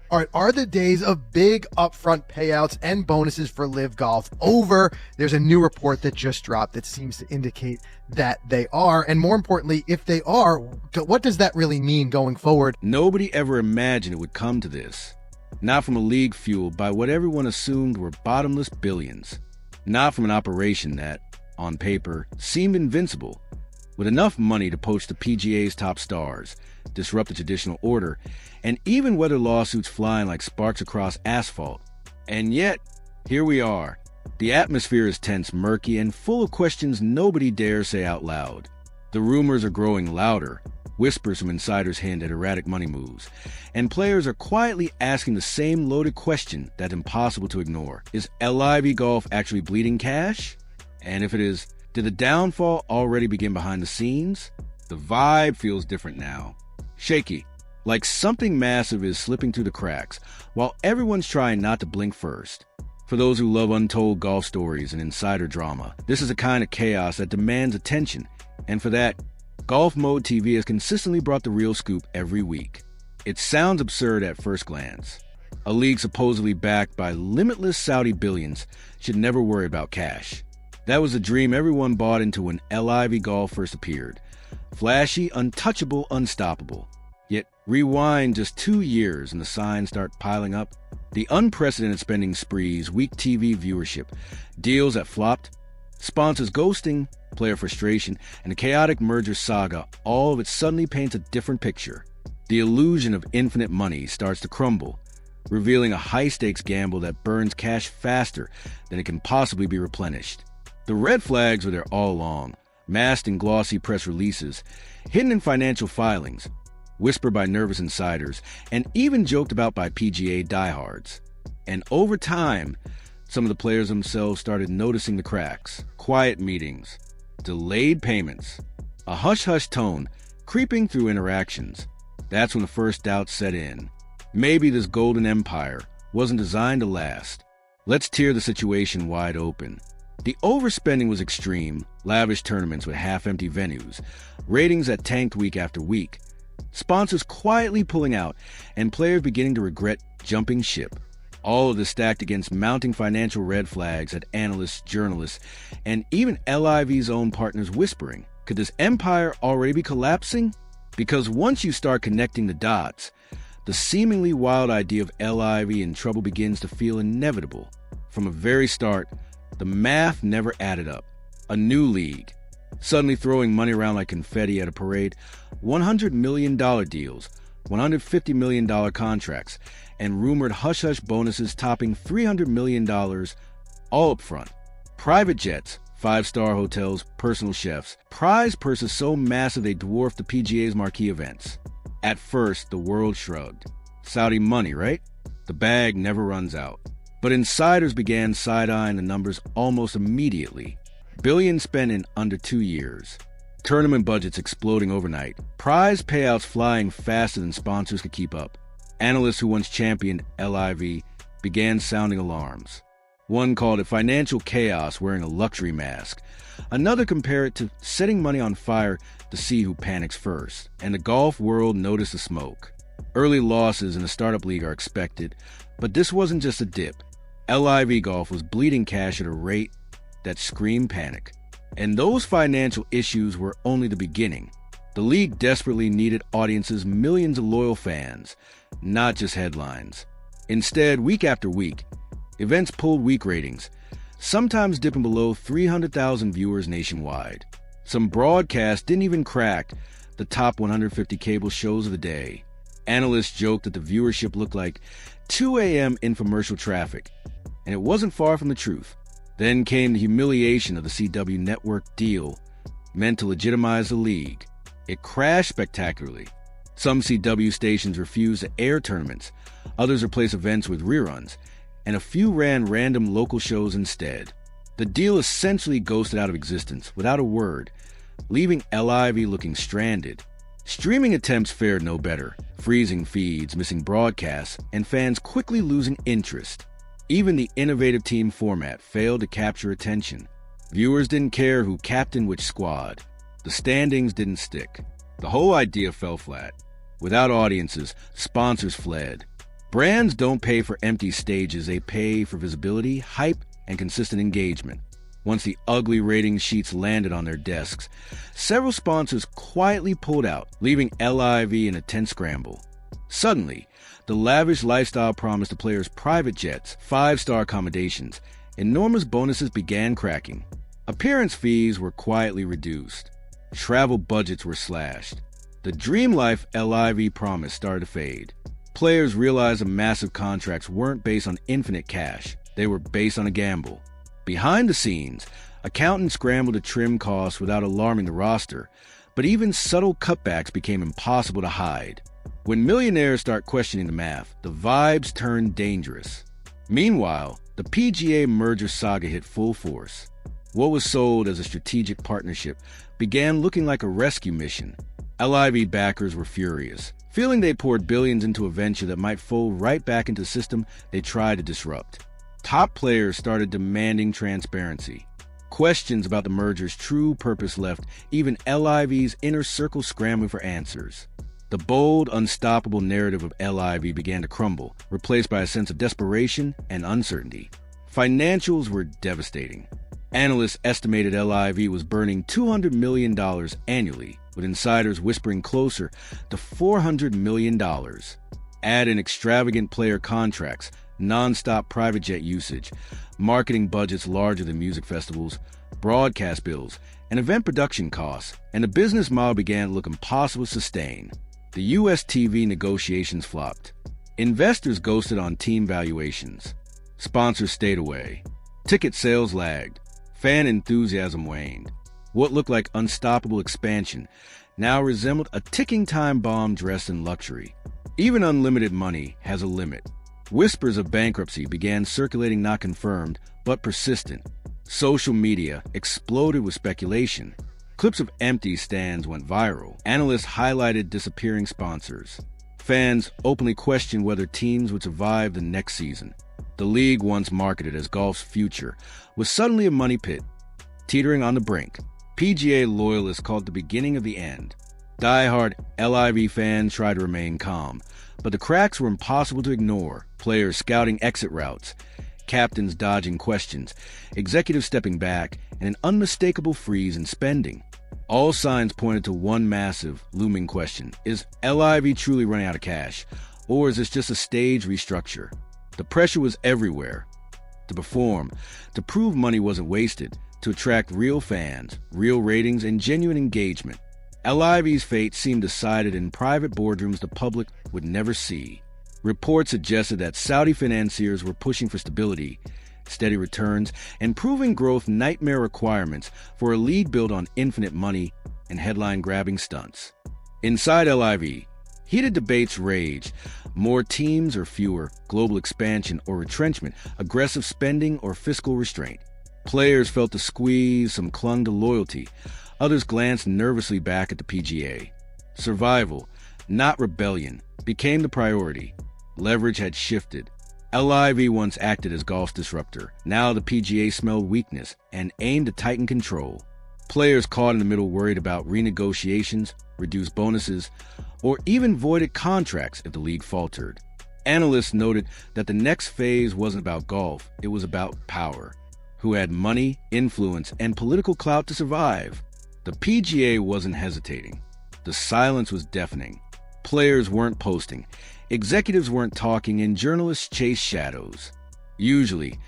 All right, are the days of big upfront payouts and bonuses for LIV Golf over? There's a new report that just dropped that seems to indicate that they are. And more importantly, if they are, what does that really mean going forward? Nobody ever imagined it would come to this. Not from a league fueled by what everyone assumed were bottomless billions. Not from an operation that, on paper, seemed invincible, with enough money to poach the PGA's top stars, disrupt the traditional order, and even weather lawsuits flying like sparks across asphalt. And yet, here we are. The atmosphere is tense, murky, and full of questions nobody dares say out loud. The rumors are growing louder. Whispers from insiders hint at erratic money moves. And players are quietly asking the same loaded question that's impossible to ignore. Is LIV Golf actually bleeding cash? And if it is, did the downfall already begin behind the scenes? The vibe feels different now. Shaky, like something massive is slipping through the cracks, while everyone's trying not to blink first. For those who love untold golf stories and insider drama, this is a kind of chaos that demands attention, and for that, Golf Mode TV has consistently brought the real scoop every week. It sounds absurd at first glance. A league supposedly backed by limitless Saudi billions should never worry about cash. That was a dream everyone bought into when LIV Golf first appeared. Flashy, untouchable, unstoppable. Yet, rewind just 2 years and the signs start piling up. The unprecedented spending sprees, weak TV viewership, deals that flopped, sponsors ghosting, player frustration, and a chaotic merger saga, all of it suddenly paints a different picture. The illusion of infinite money starts to crumble, revealing a high-stakes gamble that burns cash faster than it can possibly be replenished. The red flags were there all along, masked in glossy press releases, hidden in financial filings, whispered by nervous insiders, and even joked about by PGA diehards. And over time, some of the players themselves started noticing the cracks. Quiet meetings, delayed payments, a hush-hush tone creeping through interactions. That's when the first doubts set in. Maybe this golden empire wasn't designed to last. Let's tear the situation wide open. The overspending was extreme, lavish tournaments with half-empty venues, ratings that tanked week after week, sponsors quietly pulling out, and players beginning to regret jumping ship. All of this stacked against mounting financial red flags that analysts, journalists, and even LIV's own partners whispering, could this empire already be collapsing? Because once you start connecting the dots, the seemingly wild idea of LIV in trouble begins to feel inevitable. From a very start, the math never added up. A new league, suddenly throwing money around like confetti at a parade, $100 million deals, $150 million contracts, and rumored hush-hush bonuses topping $300 million all up front. Private jets, 5-star hotels, personal chefs, prize purses so massive they dwarfed the PGA's marquee events. At first, the world shrugged. Saudi money, right? The bag never runs out. But insiders began side-eyeing the numbers almost immediately. Billions spent in under 2 years. Tournament budgets exploding overnight. Prize payouts flying faster than sponsors could keep up. Analysts who once championed LIV began sounding alarms. One called it financial chaos wearing a luxury mask. Another compared it to setting money on fire to see who panics first. And the golf world noticed the smoke. Early losses in the startup league are expected, but this wasn't just a dip. LIV Golf was bleeding cash at a rate that screamed panic. And those financial issues were only the beginning. The league desperately needed audiences, millions of loyal fans, not just headlines. Instead, week after week, events pulled weak ratings, sometimes dipping below 300,000 viewers nationwide. Some broadcasts didn't even crack the top 150 cable shows of the day. Analysts joked that the viewership looked like 2 a.m. infomercial traffic, and it wasn't far from the truth. Then came the humiliation of the CW network deal, meant to legitimize the league. It crashed spectacularly. Some CW stations refused to air tournaments, others replaced events with reruns, and a few ran random local shows instead. The deal essentially ghosted out of existence without a word, leaving LIV looking stranded. Streaming attempts fared no better, freezing feeds, missing broadcasts, and fans quickly losing interest. Even the innovative team format failed to capture attention. Viewers didn't care who captained which squad. The standings didn't stick. The whole idea fell flat. Without audiences, sponsors fled. Brands don't pay for empty stages, they pay for visibility, hype, and consistent engagement. Once the ugly rating sheets landed on their desks, several sponsors quietly pulled out, leaving LIV in a tense scramble. Suddenly, the lavish lifestyle promised the players private jets, 5-star accommodations, enormous bonuses began cracking. Appearance fees were quietly reduced. Travel budgets were slashed. The dream life LIV promised started to fade. Players realized the massive contracts weren't based on infinite cash. They were based on a gamble. Behind the scenes, accountants scrambled to trim costs without alarming the roster, but even subtle cutbacks became impossible to hide. When millionaires start questioning the math, the vibes turn dangerous. Meanwhile, the PGA merger saga hit full force. What was sold as a strategic partnership began looking like a rescue mission. LIV backers were furious, feeling they poured billions into a venture that might fold right back into the system they tried to disrupt. Top players started demanding transparency. Questions about the merger's true purpose left even LIV's inner circle scrambling for answers. The bold, unstoppable narrative of LIV began to crumble, replaced by a sense of desperation and uncertainty. Financials were devastating. Analysts estimated LIV was burning $200 million annually, with insiders whispering closer to $400 million. Add in extravagant player contracts, non-stop private jet usage, marketing budgets larger than music festivals, broadcast bills, and event production costs, and the business model began to look impossible to sustain. The U.S. TV negotiations flopped. Investors ghosted on team valuations. Sponsors stayed away. Ticket sales lagged. Fan enthusiasm waned. What looked like unstoppable expansion now resembled a ticking time bomb dressed in luxury. Even unlimited money has a limit. Whispers of bankruptcy began circulating, not confirmed, but persistent. Social media exploded with speculation. Clips of empty stands went viral. Analysts highlighted disappearing sponsors. Fans openly questioned whether teams would survive the next season. The league, once marketed as golf's future, was suddenly a money pit, teetering on the brink. PGA loyalists called it the beginning of the end. Die-hard LIV fans tried to remain calm, but the cracks were impossible to ignore. Players scouting exit routes, captains dodging questions, executives stepping back, and an unmistakable freeze in spending. All signs pointed to one massive, looming question. Is LIV truly running out of cash, or is this just a stage restructure? The pressure was everywhere. To perform, to prove money wasn't wasted, to attract real fans, real ratings, and genuine engagement. LIV's fate seemed decided in private boardrooms the public would never see. Reports suggested that Saudi financiers were pushing for stability, steady returns, and proving growth nightmare requirements for a league built on infinite money and headline-grabbing stunts. Inside LIV, heated debates raged. More teams or fewer, global expansion or retrenchment, aggressive spending or fiscal restraint. Players felt the squeeze, some clung to loyalty. Others glanced nervously back at the PGA. Survival, not rebellion, became the priority. Leverage had shifted. LIV once acted as golf's disruptor. Now the PGA smelled weakness and aimed to tighten control. Players caught in the middle worried about renegotiations, reduced bonuses, or even voided contracts if the league faltered. Analysts noted that the next phase wasn't about golf, it was about power. Who had money, influence, and political clout to survive? The PGA wasn't hesitating. The silence was deafening. Players weren't posting, executives weren't talking, and journalists chased shadows. Usually,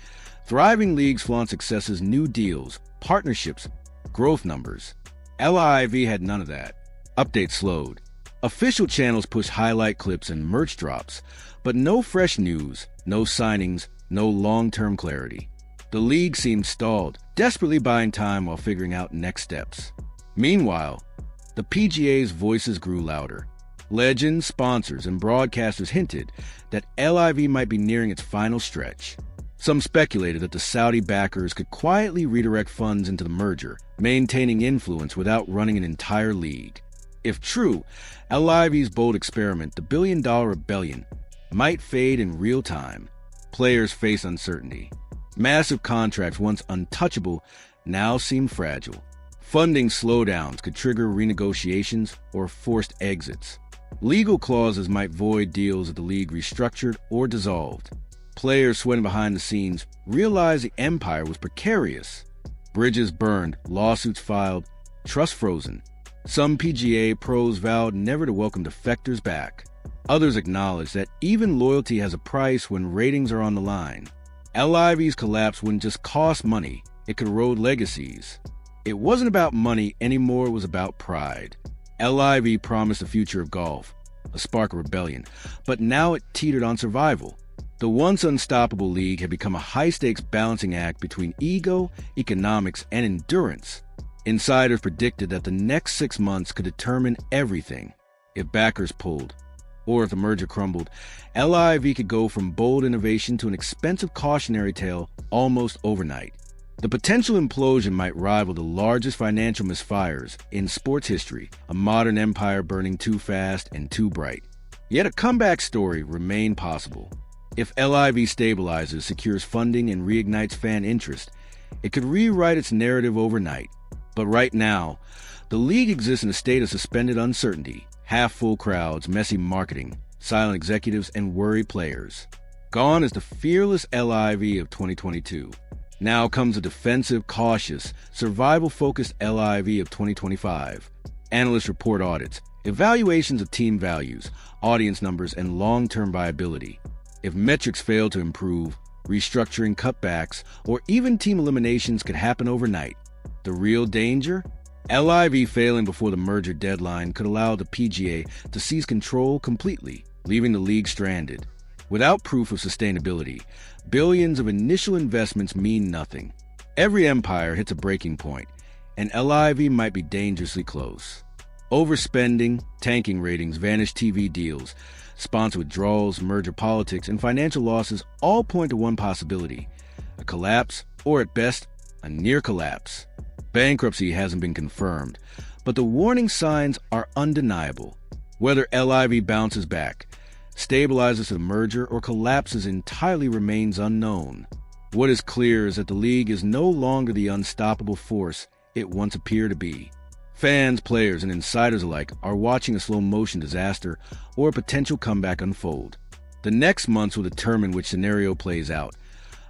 thriving leagues flaunt successes, new deals, partnerships, growth numbers. LIV had none of that. Updates slowed. Official channels pushed highlight clips and merch drops, but no fresh news, no signings, no long-term clarity. The league seemed stalled, desperately buying time while figuring out next steps. Meanwhile, the PGA's voices grew louder. Legends, sponsors, and broadcasters hinted that LIV might be nearing its final stretch. Some speculated that the Saudi backers could quietly redirect funds into the merger, maintaining influence without running an entire league. If true, LIV's bold experiment, the billion-dollar rebellion, might fade in real time. Players faced uncertainty. Massive contracts, once untouchable, now seemed fragile. Funding slowdowns could trigger renegotiations or forced exits. Legal clauses might void deals that the league restructured or dissolved. Players sweating behind the scenes realized the empire was precarious. Bridges burned, lawsuits filed, trust frozen. Some PGA pros vowed never to welcome defectors back. Others acknowledged that even loyalty has a price when ratings are on the line. LIV's collapse wouldn't just cost money, it could erode legacies. It wasn't about money anymore, it was about pride. LIV promised the future of golf, a spark of rebellion, but now it teetered on survival. The once unstoppable league had become a high-stakes balancing act between ego, economics, and endurance. Insiders predicted that the next 6 months could determine everything. If backers pulled, or if the merger crumbled, LIV could go from bold innovation to an expensive cautionary tale almost overnight. The potential implosion might rival the largest financial misfires in sports history, a modern empire burning too fast and too bright. Yet a comeback story remained possible. If LIV stabilizes, secures funding, and reignites fan interest, it could rewrite its narrative overnight. But right now, the league exists in a state of suspended uncertainty, half-full crowds, messy marketing, silent executives, and worried players. Gone is the fearless LIV of 2022. Now comes a defensive, cautious, survival-focused LIV of 2025. Analysts report audits, evaluations of team values, audience numbers, and long-term viability. If metrics fail to improve, restructuring, cutbacks, or even team eliminations could happen overnight. The real danger? LIV failing before the merger deadline could allow the PGA to seize control completely, leaving the league stranded. Without proof of sustainability, billions of initial investments mean nothing. Every empire hits a breaking point, and LIV might be dangerously close. Overspending, tanking ratings, vanished TV deals, sponsor withdrawals, merger politics, and financial losses all point to one possibility: a collapse, or at best, a near collapse. Bankruptcy hasn't been confirmed, but the warning signs are undeniable. Whether LIV bounces back, stabilizes to the merger, or collapses entirely remains unknown. What is clear is that the league is no longer the unstoppable force it once appeared to be. Fans, players, and insiders alike are watching a slow-motion disaster or a potential comeback unfold. The next months will determine which scenario plays out: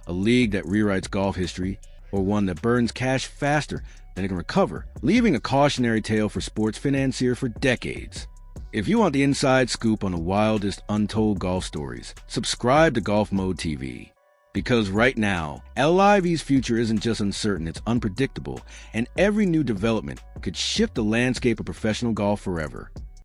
a league that rewrites golf history, or one that burns cash faster than it can recover, leaving a cautionary tale for sports financiers for decades. If you want the inside scoop on the wildest untold golf stories, subscribe to Golf Mode TV. Because right now, LIV's future isn't just uncertain, it's unpredictable, and every new development could shift the landscape of professional golf forever.